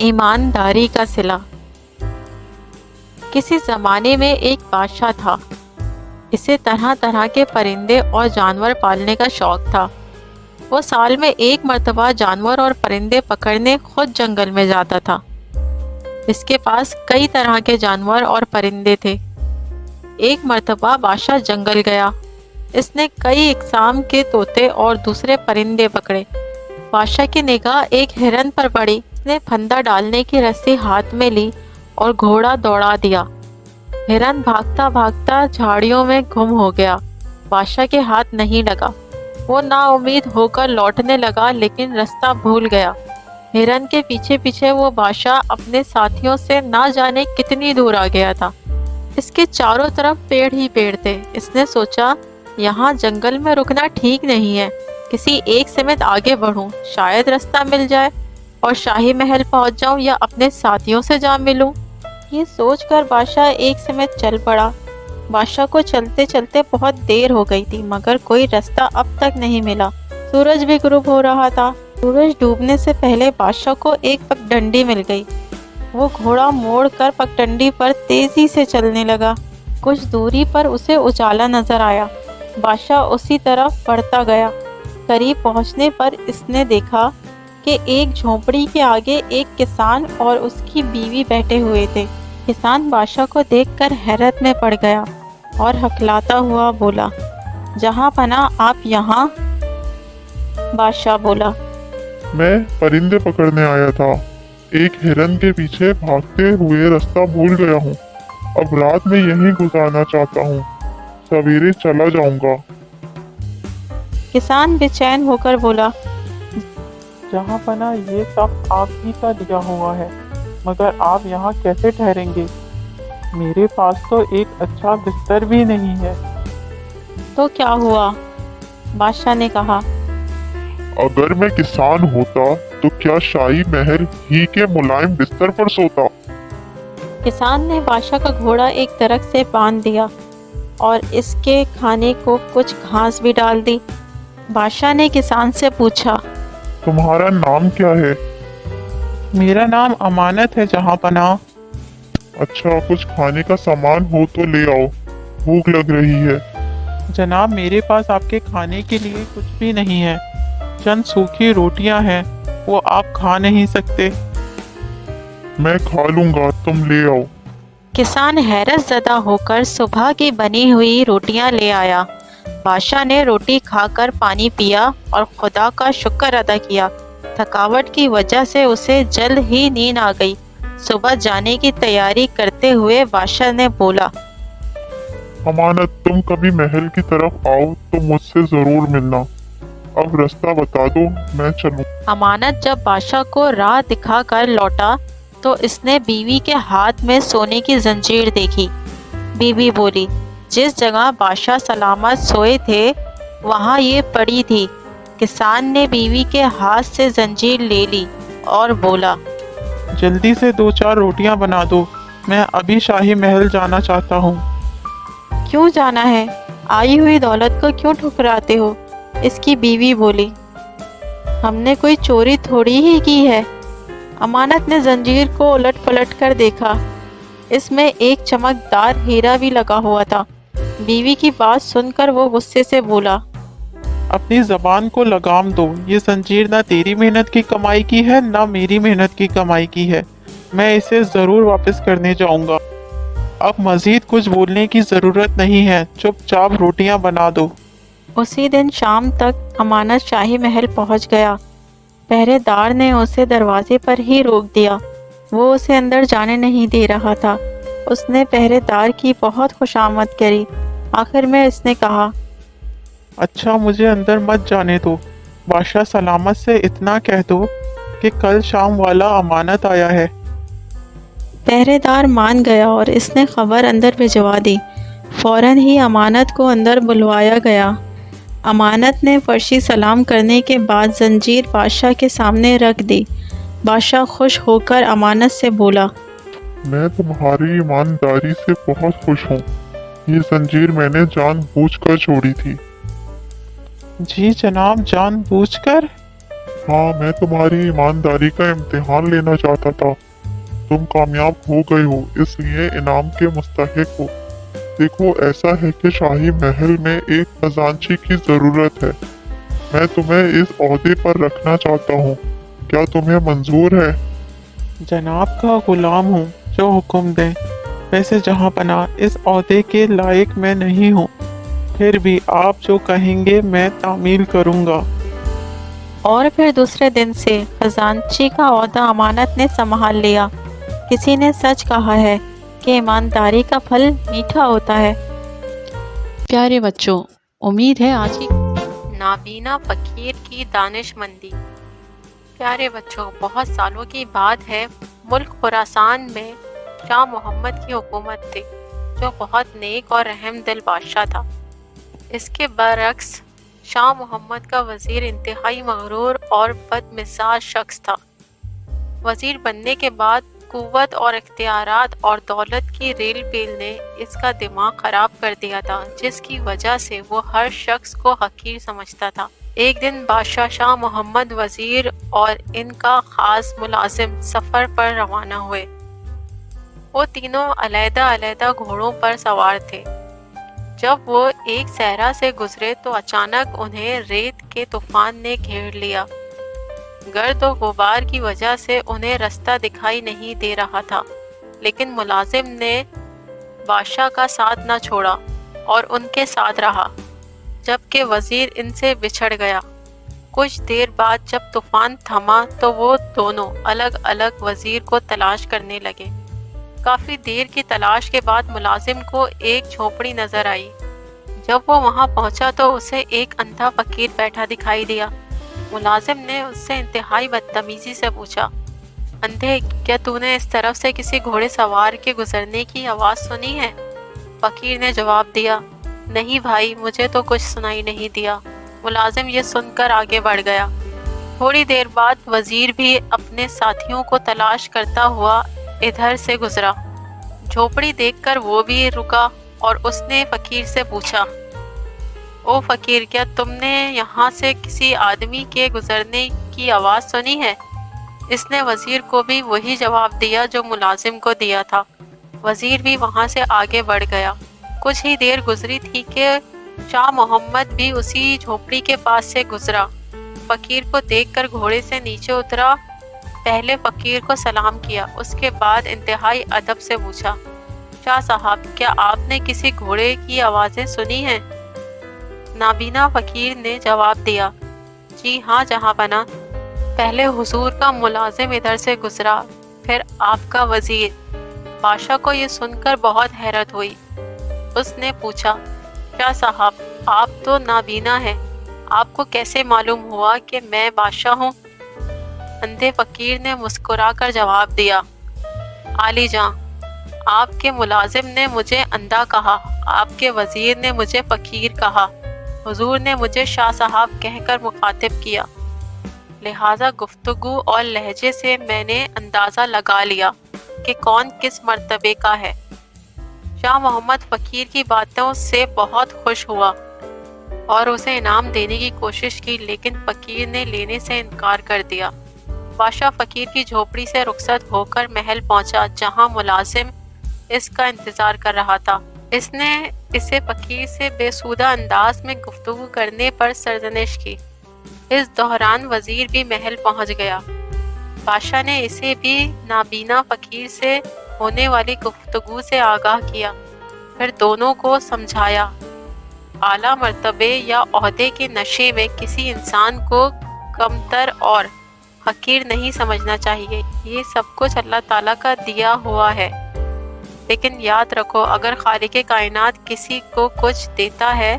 ईमानदारी का सिला। किसी ज़माने में एक बादशाह था। इसे तरह तरह के परिंदे और जानवर पालने का शौक था। वो साल में एक मर्तबा जानवर और परिंदे पकड़ने खुद जंगल में जाता था। इसके पास कई तरह के जानवर और परिंदे थे। एक मर्तबा बादशाह जंगल गया। इसने कई इकसाम के तोते और दूसरे परिंदे पकड़े। बादशाह की निगाह एक हिरन पर पड़ी। उसने फंदा डालने की रस्सी हाथ में ली और घोड़ा दौड़ा दिया। हिरन भागता भागता झाड़ियों में गुम हो गया। बादशाह के हाथ नहीं लगा। वो नाउम्मीद होकर लौटने लगा, लेकिन रास्ता भूल गया। हिरन के पीछे पीछे वो बादशाह अपने साथियों से ना जाने कितनी दूर आ गया था। इसके चारों तरफ पेड़ ही पेड़ थे। इसने सोचा, यहाँ जंगल में रुकना ठीक नहीं है, किसी एक समेत आगे बढ़ूं, शायद रास्ता मिल जाए और शाही महल पहुंच जाऊं या अपने साथियों से जा मिलूं। ये सोचकर बादशाह एक समेत चल पड़ा। बादशाह को चलते चलते बहुत देर हो गई थी, मगर कोई रास्ता अब तक नहीं मिला। सूरज भी गुरूब हो रहा था। सूरज डूबने से पहले बादशाह को एक पगडंडी मिल गई। वो घोड़ा मोड़ कर पगडंडी पर तेजी से चलने लगा। कुछ दूरी पर उसे उजाला नजर आया। बादशाह उसी तरफ बढ़ता गया। करीब पहुंचने पर इसने देखा कि एक झोंपड़ी के आगे एक किसान और उसकी बीवी बैठे हुए थे। किसान बादशाह को देखकर हैरत में पड़ गया और हकलाता हुआ बोला, जहाँ पनाह आप यहाँ? बादशाह बोला, मैं परिंदे पकड़ने आया था। एक हिरन के पीछे भागते हुए रास्ता भूल गया हूँ। अब रात में यहीं गुजारना चाहता हूँ, सवेरे चला जाऊंगा। किसान बेचैन होकर बोला, जहाँ पना ये सब आप ही का दिया हुआ है, मगर आप यहाँ कैसे ठहरेंगे? मेरे पास तो एक अच्छा बिस्तर भी नहीं है। तो क्या हुआ? बादशाह ने कहा, अगर मैं किसान होता तो क्या शाही महल ही के मुलायम बिस्तर पर सोता। किसान ने बादशाह का घोड़ा एक दरख्त से बांध दिया और इसके खाने को कुछ घास भी डाल दी। बादशाह ने किसान से पूछा, तुम्हारा नाम क्या है? मेरा नाम अमानत है जहाँ पनाह। अच्छा, कुछ खाने का सामान हो तो ले आओ, भूख लग रही है। जनाब, मेरे पास आपके खाने के लिए कुछ भी नहीं है। चंद सूखी रोटियां हैं, वो आप खा नहीं सकते। मैं खा लूंगा, तुम ले आओ। किसान हैरत ज़दा होकर सुबह की बनी हुई रोटियां ले आया। बादशाह ने रोटी खाकर पानी पिया और खुदा का शुक्र अदा किया। थकावट की वजह से उसे जल्द ही नींद आ गई। सुबह जाने की तैयारी करते हुए बादशाह ने बोला, अमानत, तुम कभी महल की तरफ आओ तो मुझसे जरूर मिलना। अब रास्ता बता दो, मैं चलूं। अमानत जब बादशाह को राह दिखाकर लौटा तो इसने बीवी के हाथ में सोने की जंजीर देखी। बीवी बोली, जिस जगह बादशाह सलामत सोए थे वहाँ ये पड़ी थी। किसान ने बीवी के हाथ से जंजीर ले ली और बोला, जल्दी से 2-4 रोटियां बना दो, मैं अभी शाही महल जाना चाहता हूँ। क्यों जाना है? आई हुई दौलत को क्यों ठुकराते हो? इसकी बीवी बोली, हमने कोई चोरी थोड़ी ही की है। अमानत ने जंजीर को उलट पलट कर देखा। इसमें एक चमकदार हीरा भी लगा हुआ था। बीवी की बात सुनकर वो गुस्से से बोला, अपनी जबान को लगाम दो। ये जंजीर ना तेरी मेहनत की कमाई की है, ना मेरी मेहनत की कमाई की है। मैं इसे ज़रूर वापस करने जाऊंगा। अब मज़ीद कुछ बोलने की ज़रूरत नहीं है, चुपचाप रोटियां बना दो। उसी दिन शाम तक अमानत शाही महल पहुंच गया। पहरेदार ने उसे दरवाजे पर ही रोक दिया। वो उसे अंदर जाने नहीं दे रहा था। उसने पहरेदार की बहुत खुशामद करी। आखिर में इसने कहा, अच्छा, मुझे अंदर मत जाने दो। बादशाह सलामत से इतना कह दो कि कल शाम वाला अमानत आया है। पहरेदार मान गया और इसने खबर अंदर भिजवा दी। फौरन ही अमानत को अंदर बुलवाया गया। अमानत ने फर्शी सलाम करने के बाद जंजीर बादशाह के सामने रख दी। बादशाह खुश होकर अमानत से बोला, मैं तुम्हारी ईमानदारी से बहुत खुश हूँ। ये जंजीर मैंने जानबूझकर छोड़ी थी। जी जनाब, जानबूझकर? हाँ, मैं तुम्हारी ईमानदारी का इम्तिहान लेना चाहता था। तुम कामयाब हो गए हो, इसलिए इनाम के मुस्तहिक हो। देखो, ऐसा है कि शाही महल में एक खजांची की जरूरत है। मैं तुम्हें इस ओहदे पर रखना चाहता हूँ। क्या तुम्हें मंजूर है? जनाब का गुलाम हूँ, जो हुक्म दें। वैसे जहाँ पना इस ओहदे के लायक मैं नहीं हूँ, फिर भी आप जो कहेंगे मैं तामील करूँगा। और फिर दूसरे दिन से खजांची का ओहदा अमानत ने संभाल लिया। किसी ने सच कहा है कि ईमानदारी का फल मीठा होता है। प्यारे बच्चों, उम्मीद है आज की नाबीना फकीर की दानिशमंदी। प्यारे बच्चों, बहुत सालों की बात है, मुल्क खुरासान में शाह मोहम्मद की हुकूमत थी, जो बहुत नेक और रहम दिल बादशाह था। इसके बरक्स शाह मोहम्मद का वजीर इंतहाई मगरूर और बदमिजाज शख्स था। वजीर बनने के बाद कुव्वत और इख्तियारात और दौलत की रेल पेल ने इसका दिमाग खराब कर दिया था, जिसकी वजह से वो हर शख्स को हकीर समझता था। एक दिन बादशाह शाह मोहम्मद वजीर और इनका खास मुलाजिम सफर पर रवाना हुए। वो तीनों अलहदा-अलहदा घोड़ों पर सवार थे। जब वो एक सहरा से गुजरे तो अचानक उन्हें रेत के तूफान ने घेर लिया। गर्द और गुबार की वजह से उन्हें रास्ता दिखाई नहीं दे रहा था, लेकिन मुलाजिम ने बादशाह का साथ न छोड़ा और उनके साथ रहा, जबकि वजीर इनसे बिछड़ गया। कुछ देर बाद जब तूफान थमा तो वो दोनों अलग अलग वजीर को तलाश करने लगे। काफी देर की तलाश के बाद मुलाजिम को एक झोपड़ी नजर आई। जब वो वहां पहुंचा तो उसे एक अंधा फकीर बैठा दिखाई दिया। मुलाजिम ने उससे इंतहाई बदतमीजी से पूछा, अंधे, क्या तूने इस तरफ से किसी घोड़े सवार के गुजरने की आवाज सुनी है? फकीर ने जवाब दिया, नहीं भाई, मुझे तो कुछ सुनाई नहीं दिया। मुलाजिम ये सुनकर आगे बढ़ गया। थोड़ी देर बाद वजीर भी अपने साथियों को तलाश करता हुआ इधर से गुजरा। झोपड़ी देखकर वो भी रुका और उसने फकीर से पूछा, ओ फकीर, क्या तुमने यहाँ से किसी आदमी के गुजरने की आवाज़ सुनी है? इसने वजीर को भी वही जवाब दिया जो मुलाजिम को दिया था। वजीर भी वहाँ से आगे बढ़ गया। कुछ ही देर गुजरी थी कि शाह मोहम्मद भी उसी झोपड़ी के पास से गुजरा। फकीर को देखकर घोड़े से नीचे उतरा। पहले फकीर को सलाम किया, उसके बाद इंतहाई अदब से पूछा, शाह साहब, क्या आपने किसी घोड़े की आवाज़ें सुनी हैं? नाबीना फकीर ने जवाब दिया, जी हाँ जहाँ बना। पहले हुजूर का मुलाजिम इधर से गुजरा, फिर आपका वजीर। बादशाह को ये सुनकर बहुत हैरत हुई। उसने पूछा, शाह साहब, आप तो नाबीना हैं, आपको कैसे मालूम हुआ कि मैं बादशाह हूँ? अंधे फकीर ने मुस्कुराकर जवाब दिया, आली जां, आपके मुलाजिम ने मुझे अंधा कहा, आपके वजीर ने मुझे फकीर कहा, हुजूर ने मुझे शाह साहब कहकर मुखातिब किया, लिहाजा गुफ्तगू और लहजे से मैंने अंदाज़ा लगा लिया कि कौन किस मर्तबे का है। शाह मोहम्मद फकीर की बातों से बहुत खुश हुआ और उसे इनाम देने की कोशिश की, लेकिन फकीर ने लेने से इनकार कर दिया। बादशाह फकीर की झोपड़ी से रुखसत होकर महल पहुंचा, जहां मुलाजिम इसका इंतजार कर रहा था। इसने इसे फकीर से बेसुदा अंदाज में गुफ्तगू करने पर सरजनिश की। इस दौरान वजीर भी महल पहुंच गया। बादशाह ने इसे भी नाबीना फकीर से होने वाली गुफ्तगू से आगाह किया, फिर दोनों को समझाया, आला मर्तबे या ओहदे के नशे में किसी इंसान को कमतर और हकीर नहीं समझना चाहिए। ये सब कुछ अल्लाह ताला का दिया हुआ है, लेकिन याद रखो, अगर खालिक कायनात किसी को कुछ देता है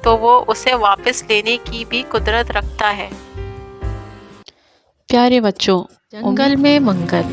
तो वो उसे वापस लेने की भी कुदरत रखता है। प्यारे बच्चों, जंगल में मंगल।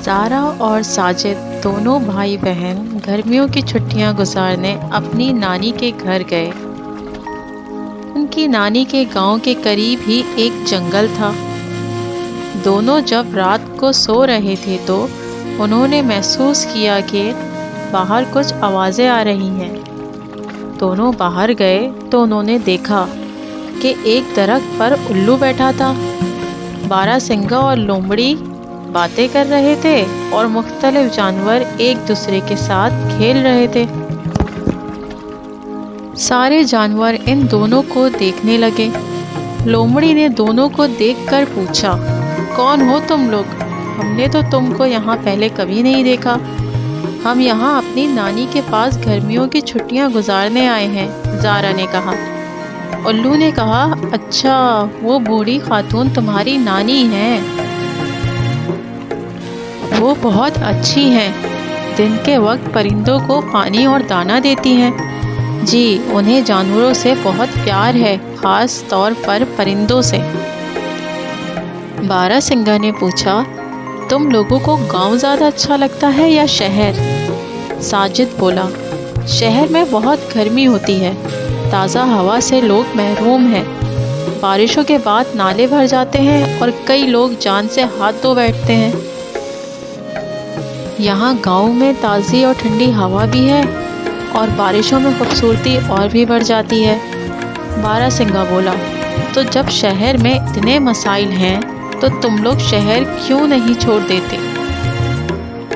ज़ारा और साजिद दोनों भाई बहन गर्मियों की छुट्टियां गुजारने अपनी नानी के घर गए। उनकी नानी के गांव के करीब ही एक जंगल था। दोनों जब रात को सो रहे थे तो उन्होंने महसूस किया कि बाहर कुछ आवाज़ें आ रही हैं। दोनों बाहर गए तो उन्होंने देखा کہ ایک درخت پر الو بیٹھا تھا۔ باراسنگا اور لومڑی باتیں کر رہے تھے اور مختلف جانور ایک دوسرے کے ساتھ کھیل رہے تھے۔ سارے جانور ان دونوں کو دیکھنے لگے۔ لومڑی نے دونوں کو دیکھ کر پوچھا، کون ہو تم لوگ؟ ہم نے تو تم کو یہاں پہلے کبھی نہیں دیکھا۔ ہم یہاں اپنی نانی کے پاس گرمیوں کی چھٹیاں گزارنے آئے ہیں، زارا نے کہا۔ الو نے کہا، اچھا، وہ بوڑھی خاتون تمہاری نانی ہیں؟ وہ بہت اچھی ہیں، دن کے وقت پرندوں کو پانی اور دانہ دیتی ہیں۔ جی، انہیں جانوروں سے بہت پیار ہے، خاص طور پر پرندوں سے۔ باراسنگا نے پوچھا، تم لوگوں کو گاؤں زیادہ اچھا لگتا ہے یا شہر؟ ساجد بولا، شہر میں بہت گرمی ہوتی ہے، تازہ ہوا سے لوگ محروم ہیں، بارشوں کے بعد نالے بھر جاتے ہیں اور کئی لوگ جان سے ہاتھ دھو بیٹھتے ہیں۔ یہاں گاؤں میں تازی اور ٹھنڈی ہوا بھی ہے اور بارشوں میں خوبصورتی اور بھی بڑھ جاتی ہے۔ باراسنگا بولا، تو جب شہر میں اتنے مسائل ہیں تو تم لوگ شہر کیوں نہیں چھوڑ دیتے؟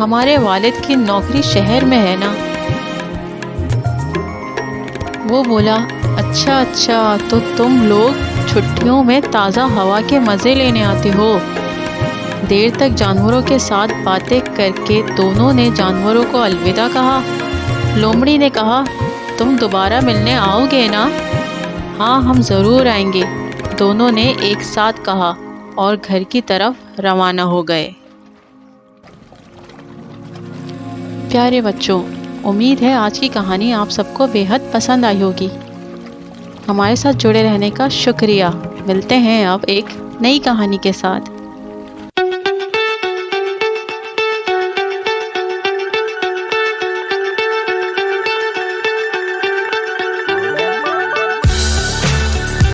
ہمارے والد کی نوکری شہر میں ہے نا۔ وہ بولا، اچھا، تو تم لوگ چھٹیوں میں تازہ ہوا کے مزے لینے آتے ہو۔ دیر تک جانوروں کے ساتھ باتیں کر کے دونوں نے جانوروں کو الوداع کہا۔ لومڑی نے کہا، تم دوبارہ ملنے آؤ گے نا؟ ہاں، ہم ضرور آئیں گے، دونوں نے ایک ساتھ کہا اور گھر کی طرف روانہ ہو گئے۔ پیارے بچوں، امید ہے آج کی کہانی آپ سب کو بے حد پسند آئی ہوگی۔ ہمارے ساتھ جڑے رہنے کا شکریہ۔ ملتے ہیں اب ایک نئی کہانی کے ساتھ۔